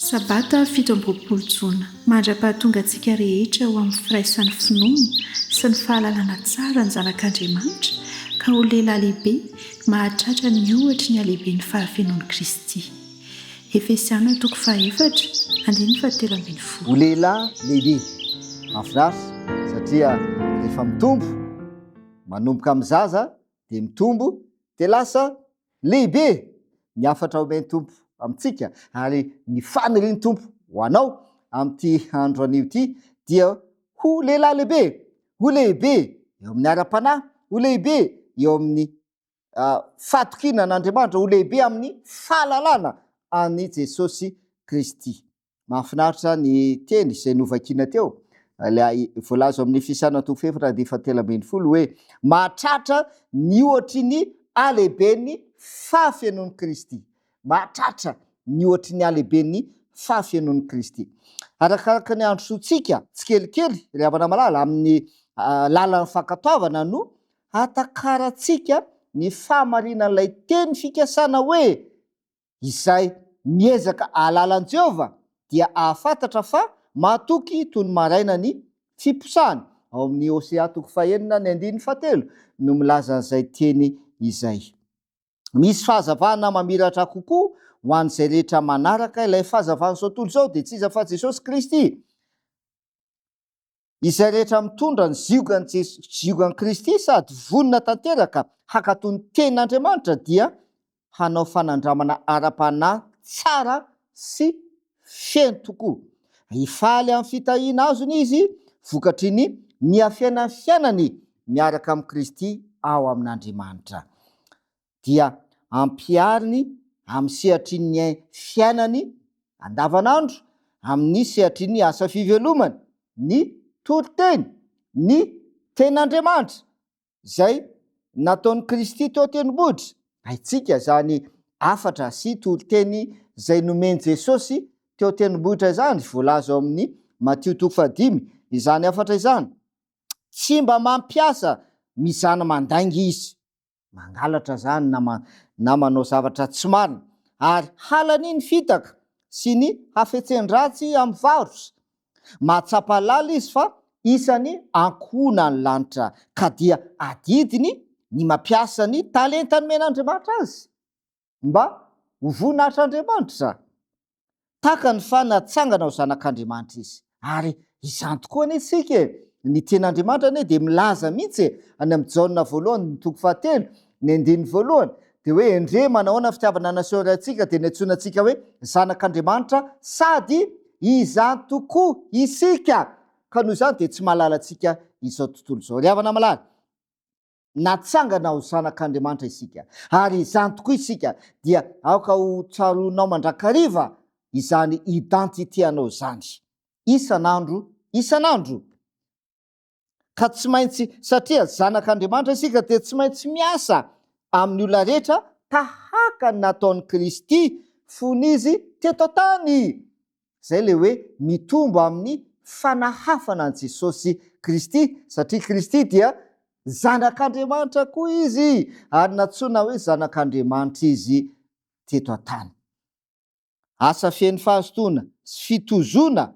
Sabata 7 Jona mandra-pahatonga antsika rehetra ho amin'ny firaisan'ny finoana sy ny fahalalana tsara ny zanak'Andriamanitra ka ho lehilahy lehibe mahatratra ny ohatra ny halehiben'ny fahafenoan'i Kristy. Efesiana 4:1-7. Ho lehilahy lehibe mahafinaritra satria rehefa mitombo manomboka amin'ny zaza dia mitombo dia lasa lehibe ny afatra omeny tompo amintsika, ary ny fanirian'ny tompo ho anao amin'ity andro anio ity dia ho lehilahy lehibe eo amin'ny ara-panahy, ho lehibe eo amin'ny fatokiana an'Andriamanitra, ho lehibe amin'ny fahalalana an'i Jesosy Kristy. Mahafinaritra ny teny izay novakiana teo, ilay voalaza amin'ny Efesiana 4:7 hoe mahatratra ny ohatra ny halehiben'ny fahafenoan'i Kristy. Mahatratra ny ohatra ny halehiben'ny fahafenoan'i Kristy. Arakaraka ny androsoantsika tsikelikely ry havana malala amin'ny lalan'ny fankatoavana no hatakarantsika ny fahamarinan'ilay teny fikasana hoe izay miezaka halalan'i Jehovah dia ahafantatra fa mahatoky toy ny maraina ny fiposahany. Ao amin'ny Hosea 4:9-7 no milaza an'izay teny izay. Misy fahazavana mamiratra kokoa ho an'izay rehetra manaraka ilay fahazavan'izao tontolo izao dia tsy iza fa Jesosy Kristy. Izay rehetra mitondra ny ziogan'i Kristy sady vonona tanteraka hakatoy ny tenin'Andriamanitra dia hanao fanandramana ara-panahy tsara sy feno tokoa. Hifaly amin'ny fitahiana azony izy vokatry ny afiainany fiainany miaraka amin'i Kristy ao amin'Andriamanitra. Dia ampiariny amin'ny sehatry ny fiainany andavanandro, amin'ny sehatry ny asa fivelomany, ny toriteny, ny tenin'Andriamanitra izay nataon'i Kristy teo tendrombohitra. Haitsika zany afatra sy toriteny izay nomeny Jesosy teo tendrombohitra izany, voalaza ao amin'ny Matteo 5:5, izany afatra izany tsy mba mampiasa mizana mandainga izy, mangalatra zany na manao zavatra tsy marina, ary halany ny fitaka sy ny hafetsen-dratsy amin'ny varotra. Mahatsapa lala izy fa isany ankohona ny lanitra, ka dia adidiny ny mampiasa ny talentany men'Andriamanitra azy mba ho voninahitran'Andriamanitra. Taka ny fanatsangana ho zanak'Andriamanitra izy, ary izany tokoa ny isika. Ny tenin'Andriamanitra anie dia milaza mihitsy any amin'ny Jaona 1:7, ny 2 dia hoe endre manahoana fitiavana naseho antsika dia niantsoana antsika hoe zanak'Andriamanitra sady izany tokoa isika. Ka noho izany dia tsy mahalala antsika izao tontolo izao. Ry havana malala, natsangana ho zanak'Andriamanitra isika, ary izany tokoa isika dia aoka ho tsaronao mandrakariva izany identitéanao izany isan'andro. Ka tsy maintsy, satria zanak'Andriamanitra isika dia tsy maintsy miasa amin'ny olona rehetra tahaka ny nataon'i Kristy fony izy teto an-tany. Zay le hoe mitombo amin'ny fanahafana an Jesosy Kristy, satria Kristy dia zanak'Andriamanitra koa izy, ary natsoina hoe zanak'Andriamanitra izy teto an-tany. Asa feno fahazotoana sy fitozona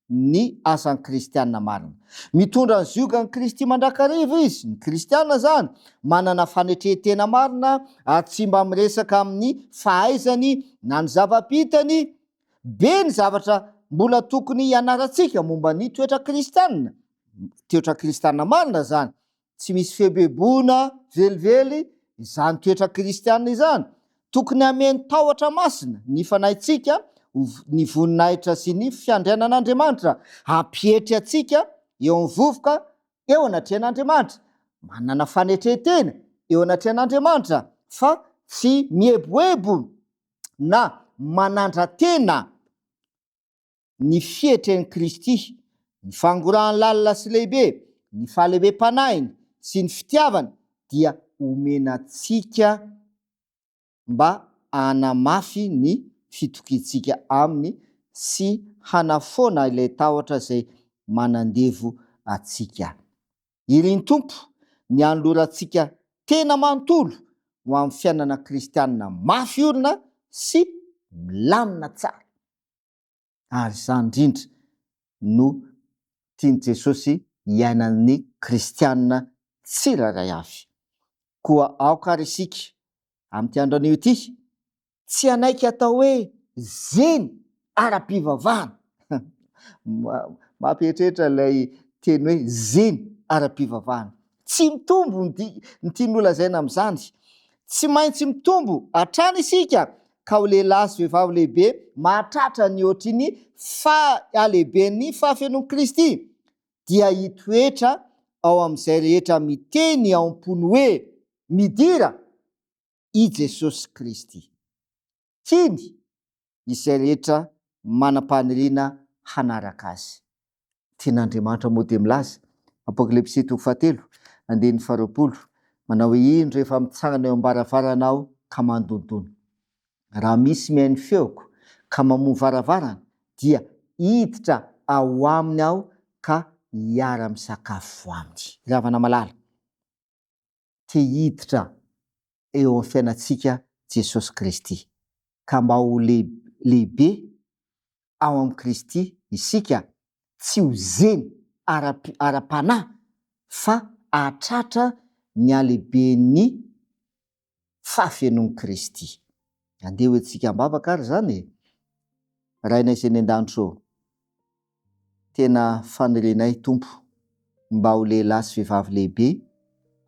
ny asan'ny kristianina marina. Mitondra ny ziogan'i Kristy mandrakariva izy, ny kristianina zany manana fanetrehentena marina, ary tsy mba miresaka amin'ny fahaizany na ny zava-bitany. Be ny zavatra mbola tokony hianarantsika momba ny toetra kristianina marina zany. Tsy misy febebona velively izany toetra kristianina izany. Tokony hameny tahotra masina ny fanahintsika, ny voninahitra sy ny fiandrianan'Andriamanitra, hampietry antsika eo amin'ny vovoka eo anatrehan'Andriamanitra, manana fanetrehentena eo anatrehan'Andriamanitra, fa tsy mieboebo na manandra-tena ny fietren'i Kristy, ny fangorahany lalina sy lehibe, ny fahalebe-panahiny sy ny fitiavany dia omenantsika mba hanamafy ny fitokiantsika aminy sy hanafoana ilay tahotra izay manandevo antsika. Iriny Tompo ny hanolorantsika tena manontolo ho amin'ny fiainana kristianina mafy orina sy milamina tsara. ary izany indrindra no tiany Jesosy iainan'ny kristianina tsiraray avy. Koa aoka ry isika amin'ity andronio ity, tsy anaiky atao hoe zeny ara-pivavahana. Mampieritreritra ilay teny hoe zeny ara-pivavahana. Tsy mitombo ny tiany olazaina amin'izany. Tsy maintsy mitombo hatrany isika ka ho lehilahy sy vehivavy lehibe mahatratra ny ohatrin'ny alehiben'ny fahafenon'i Kristy, dia hitoetra ao amin'izay rehetra miteny ao am-pony hoe midira i Jesosy Kristy. Kiny izay rehetra manam-paniriana hanaraka azy. Tean'Andriamanitra moa dia milaza Apokalipsy 7:20, manao hoe indro rehefa mitsangana eo am-baravaranao ka mandondono. Raha misy mihaino feoko ka mamono varavarana dia hiditra ao aminy aho ka hiara-misakafo aminy. Ravana malala, te hiditra eo amin'ny fiainantsika Jesosy Kristy, ka mba ho lehibe ao amin'ny Kristy isika, tsy ho zeny ara-panahy fa hatratra ny alehiben'ny fahafenon'i Kristy. Andeha ho antsika ambavaka ary zany. Rainay izay ny an-danitro, tena fanirianay Tompo mba ho lehilahy sy vehivavy lehibe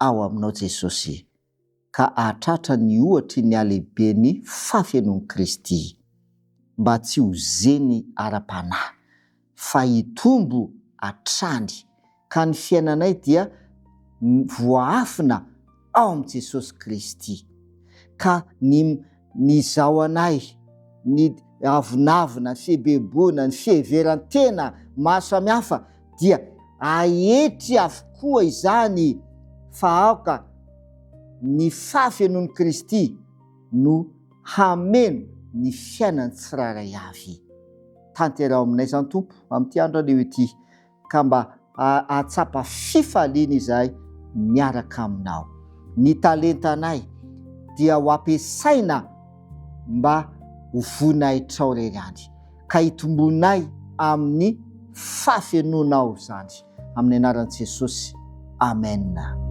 ao aminao Jesosy, ka hatratra ny ohatry ny alehiben'ny fahafenon'i Kristy, mba tsy ho zeny ara-panahy fa hitombo hatrany, ka ny fiainanay dia voaafina ao amin'i Jesosy Kristy, ka ny zahoanay, ny avinavina, ny fihebeboana, ny fiheverantena maro samihafa dia ahetry avokoa izany, fa aoka ny fahafenon'i Kristy no hameno ny fiainany tsiraray avy. Tanterao aminay izany Tompo amin'ity andro anio ity, ka mba ahatsapa fifaliana izahay miaraka aminao. Ny talentanay dia ho ampiasaina mba ho vonay traorerany, ka hitombonay amin'ny fahafenonao zany. Amin'ny anaran'i Jesosy. Amen.